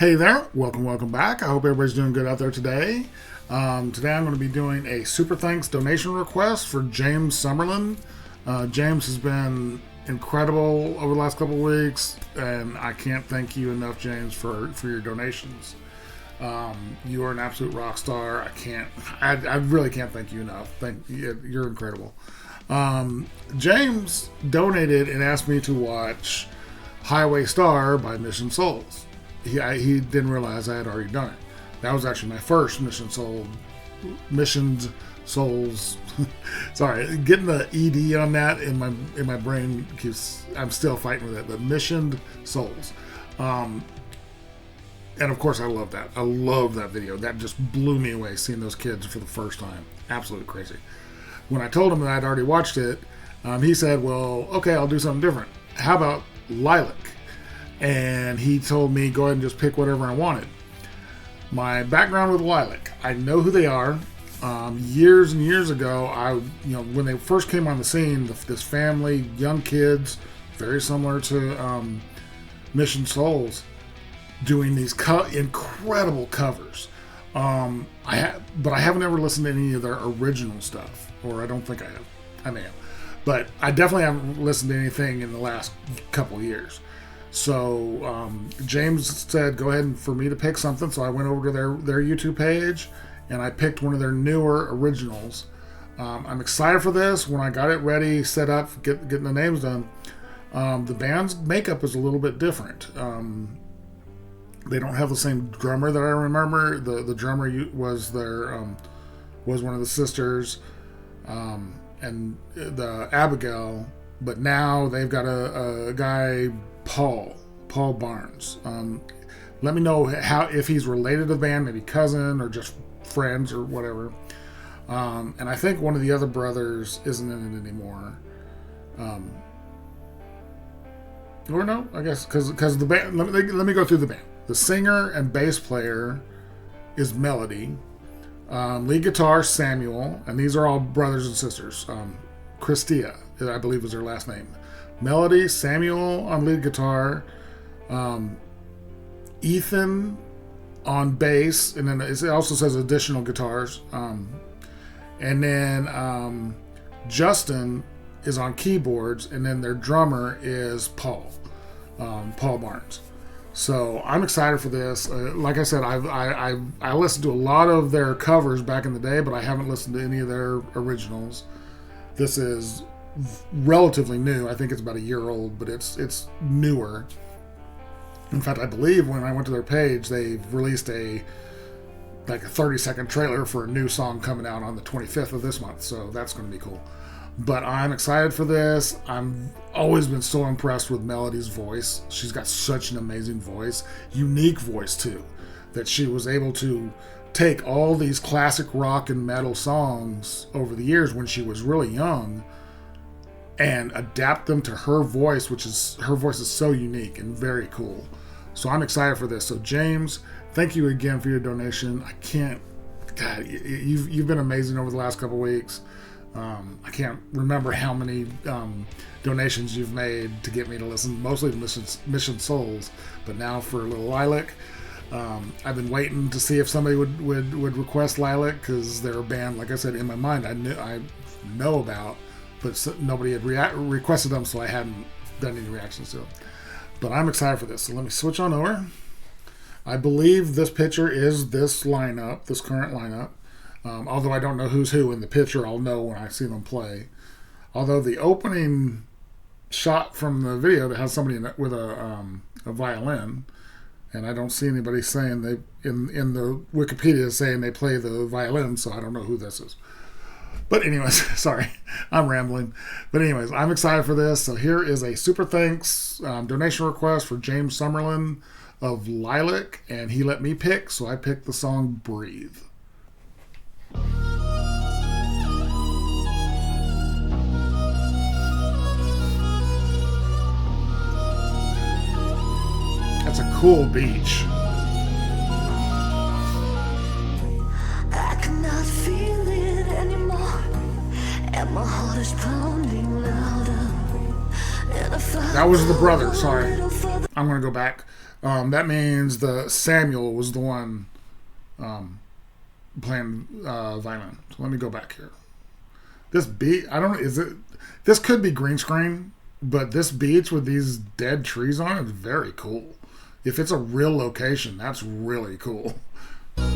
Hey there, welcome back. I hope everybody's doing good out there today. Today I'm going to be doing a super thanks donation request for James Summerlin. James has been incredible over the last couple of weeks, and I can't thank you enough, James, for your donations. You are an absolute rock star. I really can't thank you enough. You're incredible. James donated and asked me to watch Highway Star by Mission Souls. He didn't realize I had already done it. That was actually my first Missioned Souls. Sorry, getting the ED on that in my brain keeps. I'm still fighting with it. The Missioned Souls, and of course I love that. I love that video. That just blew me away. Seeing those kids for the first time, absolutely crazy. When I told him that I'd already watched it, he said, "Well, okay, I'll do something different. How about Liliac?" And he told me go ahead and just pick whatever I wanted. My background with Liliac, I know who they are. Years and years ago, when they first came on the scene, this family, young kids, very similar to Mission Souls, doing these incredible covers. But I haven't ever listened to any of their original stuff, or I don't think I have. I may have, but I definitely haven't listened to anything in the last couple of years. So James said, go ahead for me to pick something. So I went over to their YouTube page and I picked one of their newer originals. I'm excited for this. When I got it ready, set up, getting the names done, the band's makeup is a little bit different. They don't have the same drummer that I remember. The drummer was was one of the sisters, and the Abigail. But now they've got a guy, Paul Barnes. Let me know if he's related to the band, maybe cousin or just friends or whatever. And I think one of the other brothers isn't in it anymore. Or no, I guess because the band. Let me go through the band. The singer and bass player is Melody. Lead guitar Samuel, and these are all brothers and sisters. Christia, I believe, is her last name. Melody, Samuel on lead guitar, Ethan on bass, and then it also says additional guitars. And then Justin is on keyboards, and then their drummer is Paul Barnes. So I'm excited for this. Like I said, I listened to a lot of their covers back in the day, but I haven't listened to any of their originals. This is relatively new. I think it's about a year old, but it's newer. In fact, I believe when I went to their page, they released a 30-second trailer for a new song coming out on the 25th of this month. So that's going to be cool. But I'm excited for this. I've always been so impressed with Melody's voice. She's got such an amazing voice, unique voice too, that she was able to take all these classic rock and metal songs over the years when she was really young and adapt them to her voice, her voice is so unique and very cool. So I'm excited for this. So James, thank you again for your donation. God, you've been amazing over the last couple of weeks. I can't remember how many donations you've made to get me to listen, mostly to Mission Souls, but now for a little Liliac. I've been waiting to see if somebody would request Liliac, because they're a band, like I said, in my mind I know about, but nobody had requested them, so I hadn't done any reactions to them. But I'm excited for this. So let me switch on over. I believe this picture is this current lineup. Although I don't know who's who in the picture, I'll know when I see them play. Although the opening shot from the video that has somebody with a violin, and I don't see anybody saying in the Wikipedia saying they play the violin, so I don't know who this is. But anyways, sorry, I'm rambling. But anyways, I'm excited for this. So here is a super thanks donation request for James Summerlin of Liliac, and he let me pick, so I picked the song Breathe. That's a cool beach. I cannot feel it anymore, and my heart is pounding louder, and I That was the brother. Sorry, I'm gonna go back. That means the Samuel was the one playing violin. So let me go back here. This beat, I don't know, is it? This could be green screen, but this beach with these dead trees on it is very cool. If it's a real location, that's really cool. I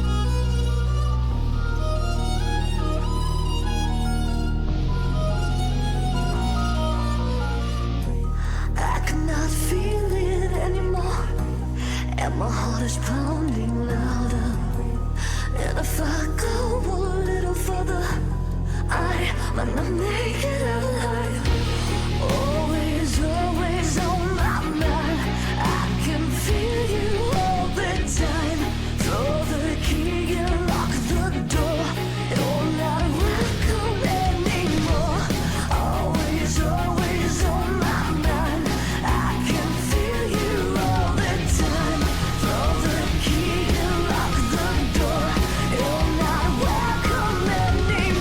cannot feel it anymore, and my heart is pounding louder. And if I go a little further, I might not make it out alive. Always, always on my mind. I can feel you all the time. Throw the key and lock the door. You're not welcome anymore. Always, always on my mind. I can feel you all the time. Throw the key and lock the door. You're not welcome anymore.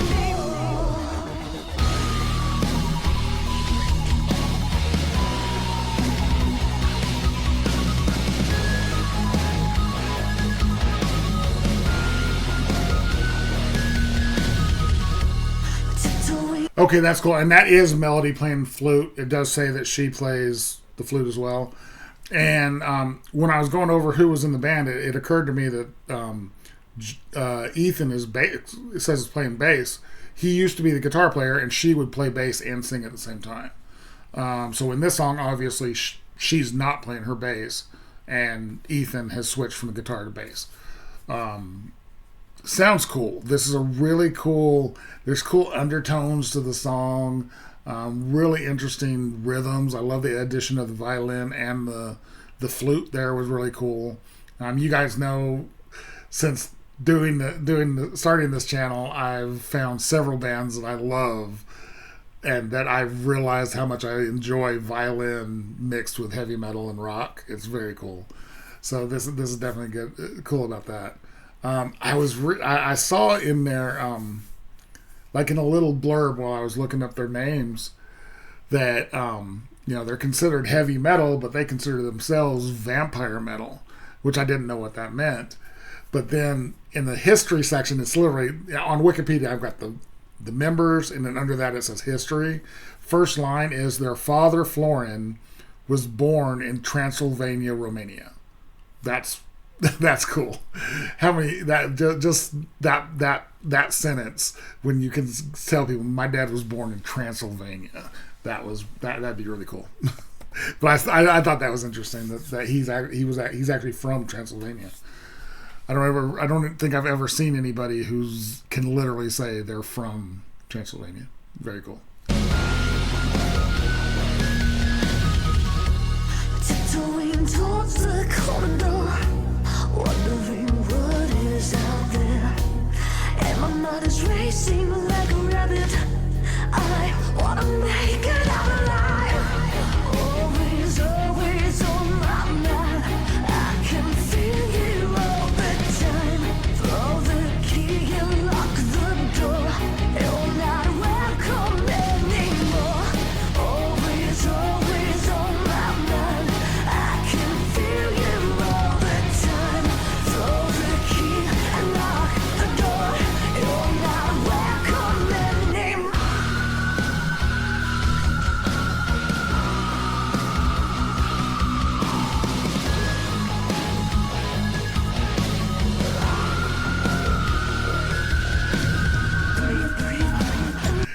Tiptoeing. Okay, that's cool. And that is Melody playing flute. It does say that she plays the flute as well. And when I was going over who was in the band, it occurred to me that Ethan is it says he's playing bass. He used to be the guitar player, and she would play bass and sing at the same time. So in this song, obviously, she's not playing her bass, and Ethan has switched from the guitar to bass. Sounds cool. This is a really cool. There's cool undertones to the song. Really interesting rhythms. I love the addition of the violin and the flute. There was really cool. You guys know, since starting this channel, I've found several bands that I love, and that I've realized how much I enjoy violin mixed with heavy metal and rock. It's very cool. So this is definitely good. Cool about that. I saw in there, like in a little blurb while I was looking up their names, that they're considered heavy metal, but they consider themselves vampire metal, which I didn't know what that meant. But then in the history section, it's literally on Wikipedia. I've got the members, and then under that it says history. First line is their father Florin was born in Transylvania, Romania. That's cool. How many that sentence, when you can tell people my dad was born in Transylvania, that'd be really cool. But I thought that was interesting that he's actually from Transylvania. I don't think I've ever seen anybody who's can literally say they're from Transylvania. Very cool. Tiptoeing towards the corridor, wondering what is out there. And my mind is racing like a rabbit. I wanna make it out alive. Always, always on my mind. I can feel you all the time. Throw the key and lock the door. You're not welcome anymore. Always, always on my mind. I can feel you all the time. Throw the key and lock the door. You're not welcome anymore.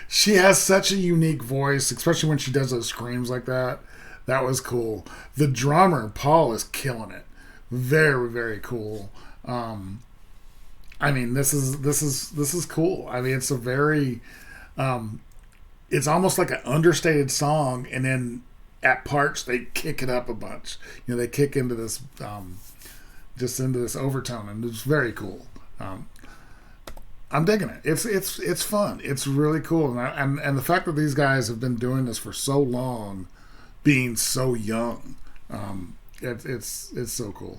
She has such a unique voice, especially when she does those screams like that. That was cool. The drummer, Paul, is killing it. Very, very cool. I mean, this is cool. I mean, it's a very, it's almost like an understated song, and then at parts they kick it up a bunch. They kick into this, just into this overtone, and it's very cool. I'm digging it. It's fun. It's really cool, and the fact that these guys have been doing this for so long, being so young, it's so cool.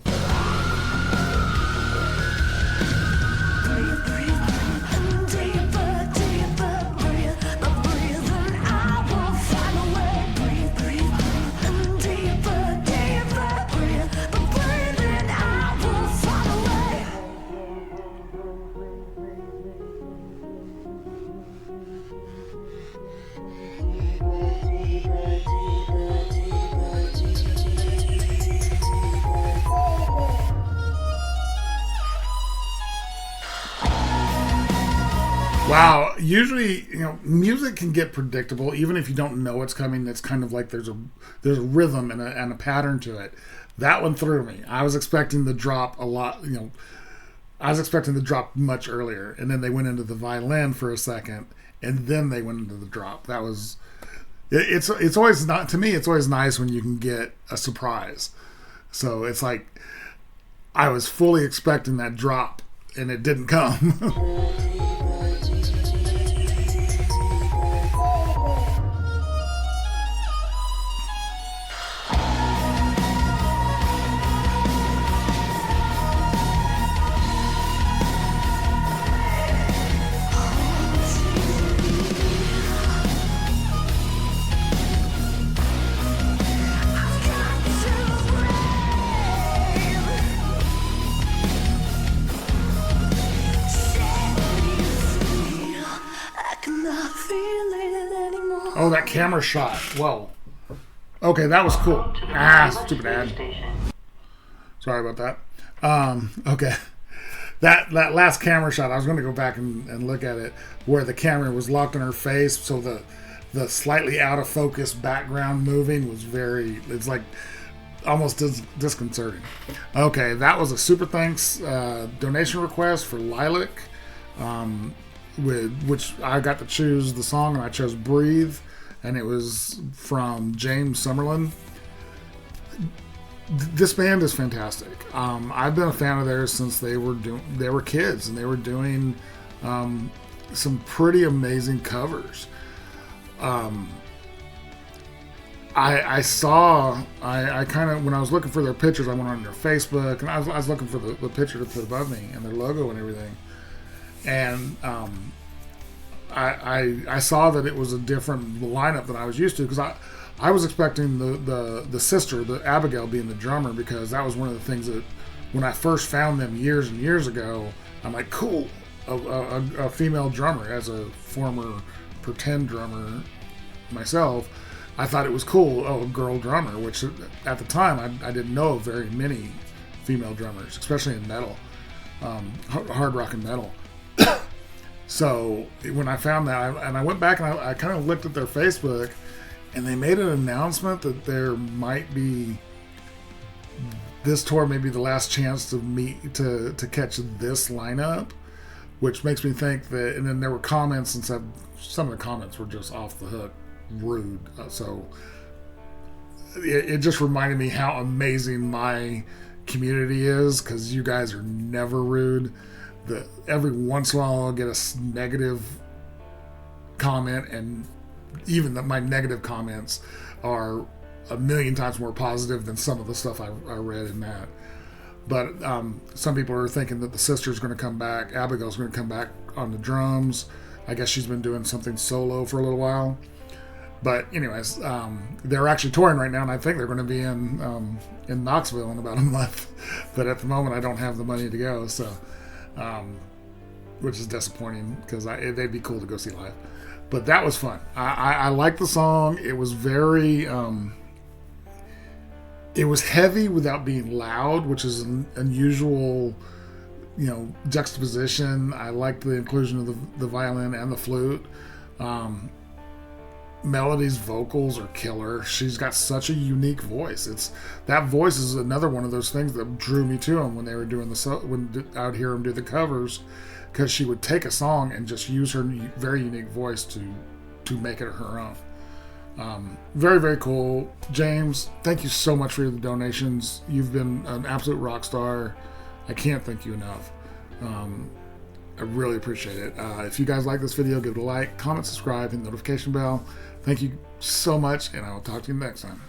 Wow. Usually, music can get predictable, even if you don't know what's coming. It's kind of like there's a rhythm and a pattern to it. That one threw me. I was expecting the drop a lot. I was expecting the drop much earlier, and then they went into the violin for a second, and then they went into the drop. That was. It's always not, to me. It's always nice when you can get a surprise. So it's like I was fully expecting that drop, and it didn't come. Oh, that camera shot. Whoa. Okay, that was cool. Stupid ad. Sorry about that. Okay. That last camera shot, I was going to go back and look at it, where the camera was locked on her face, so the slightly out of focus background moving was it's like almost disconcerting. Okay, that was a super thanks donation request for Liliac, which I got to choose the song, and I chose Breathe, and it was from James Summerlin. This band is fantastic. I've been a fan of theirs since they were kids, and they were doing some pretty amazing covers. I kind of, when I was looking for their pictures, I went on their Facebook, and I was looking for the picture to put above me and their logo and everything, and I saw that it was a different lineup than I was used to, because I was expecting the sister, the Abigail, being the drummer, because that was one of the things that when I first found them years and years ago, I'm like, cool, a female drummer. As a former pretend drummer myself, I thought it was cool. Oh, a girl drummer, which at the time I didn't know of very many female drummers, especially in metal, hard rock and metal. So when I found that, and I went back and I kind of looked at their Facebook, and they made an announcement that there might be, this tour may be the last chance to catch this lineup, which makes me think that. And then there were comments and said some of the comments were just off the hook rude. So it just reminded me how amazing my community is, because you guys are never rude. Every once in a while I'll get a negative comment, and even my negative comments are a million times more positive than some of the stuff I read in that. But some people are thinking that the sister's going to come back. Abigail's going to come back on the drums. I guess she's been doing something solo for a little while. But anyways, they're actually touring right now, and I think they're going to be in Knoxville in about a month. But at the moment, I don't have the money to go, so which is disappointing, because they'd be cool to go see live. But that was fun. I liked the song. It was very, it was heavy without being loud, which is an unusual, juxtaposition. I liked the inclusion of the violin and the flute. Melody's vocals are killer. She's got such a unique voice. That voice is another one of those things that drew me to them when they were doing when I would hear them do the covers, because she would take a song and just use her very unique voice to make it her own. Very, very cool. James, thank you so much for the donations. You've been an absolute rock star. I can't thank you enough. I really appreciate it. If you guys like this video, give it a like, comment, subscribe, and notification bell. Thank you so much, and I will talk to you next time.